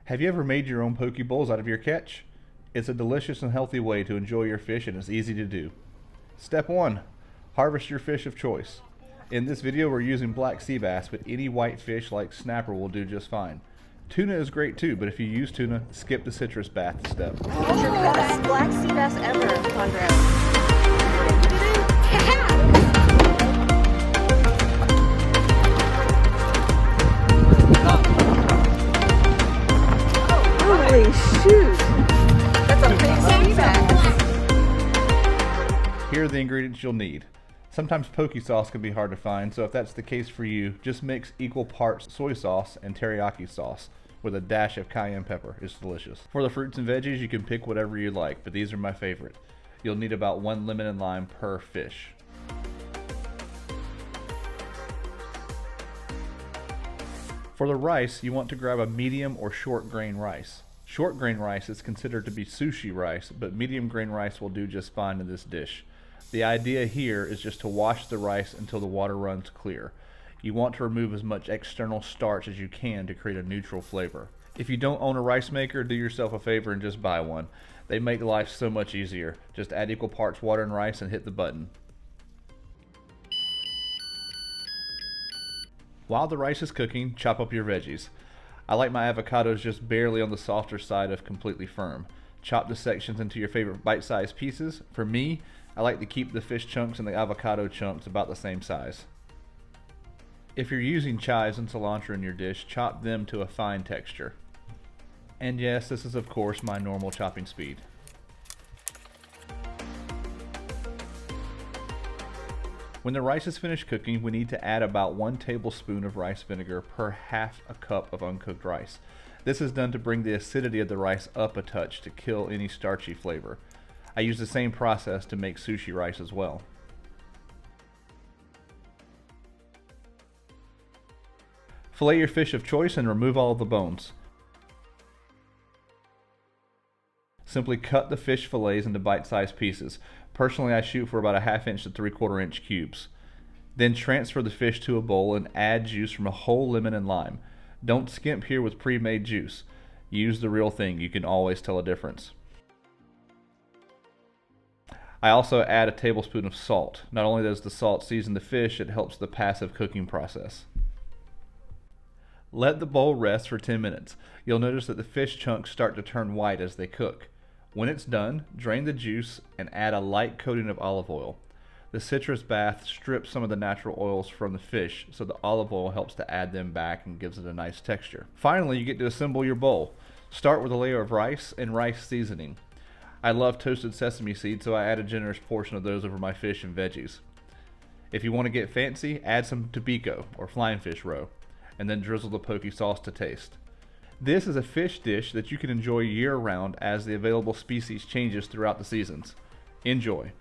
Have you ever made your own poke bowls out of your catch? It's a delicious and healthy way to enjoy your fish, and it's easy to do. Step 1. Harvest your fish of choice. In this video we're using black sea bass, but any white fish like snapper will do just fine. Tuna is great too, but if you use tuna, skip the citrus bath step. What's your best black sea bass ever, Conrad? Holy shoot! That's a big sea bass. Here are the ingredients you'll need. Sometimes poke sauce can be hard to find, so if that's the case for you, just mix equal parts soy sauce and teriyaki sauce with a dash of cayenne pepper. It's delicious. For the fruits and veggies, you can pick whatever you like, but these are my favorite. You'll need about 1 lemon and lime per fish. For the rice, you want to grab a medium or short grain rice. Short grain rice is considered to be sushi rice, but medium grain rice will do just fine in this dish. The idea here is just to wash the rice until the water runs clear. You want to remove as much external starch as you can to create a neutral flavor. If you don't own a rice maker, do yourself a favor and just buy one. They make life so much easier. Just add equal parts water and rice and hit the button. While the rice is cooking, chop up your veggies. I like my avocados just barely on the softer side of completely firm. Chop the sections into your favorite bite-sized pieces. For me, I like to keep the fish chunks and the avocado chunks about the same size. If you're using chives and cilantro in your dish, chop them to a fine texture. And yes, this is of course my normal chopping speed. When the rice is finished cooking, we need to add about 1 tablespoon of rice vinegar per half a cup of uncooked rice. This is done to bring the acidity of the rice up a touch to kill any starchy flavor. I use the same process to make sushi rice as well. Fillet your fish of choice and remove all of the bones. Simply cut the fish fillets into bite-sized pieces. Personally, I shoot for about a 1/2 inch to 3/4 inch cubes. Then transfer the fish to a bowl and add juice from a whole lemon and lime. Don't skimp here with pre-made juice. Use the real thing, you can always tell a difference. I also add a tablespoon of salt. Not only does the salt season the fish, it helps the passive cooking process. Let the bowl rest for 10 minutes. You'll notice that the fish chunks start to turn white as they cook. When it's done, drain the juice and add a light coating of olive oil. The citrus bath strips some of the natural oils from the fish, so the olive oil helps to add them back and gives it a nice texture. Finally, you get to assemble your bowl. Start with a layer of rice and rice seasoning. I love toasted sesame seeds, so I add a generous portion of those over my fish and veggies. If you want to get fancy, add some tobiko or flying fish roe, and then drizzle the poke sauce to taste. This is a fish dish that you can enjoy year-round as the available species changes throughout the seasons. Enjoy!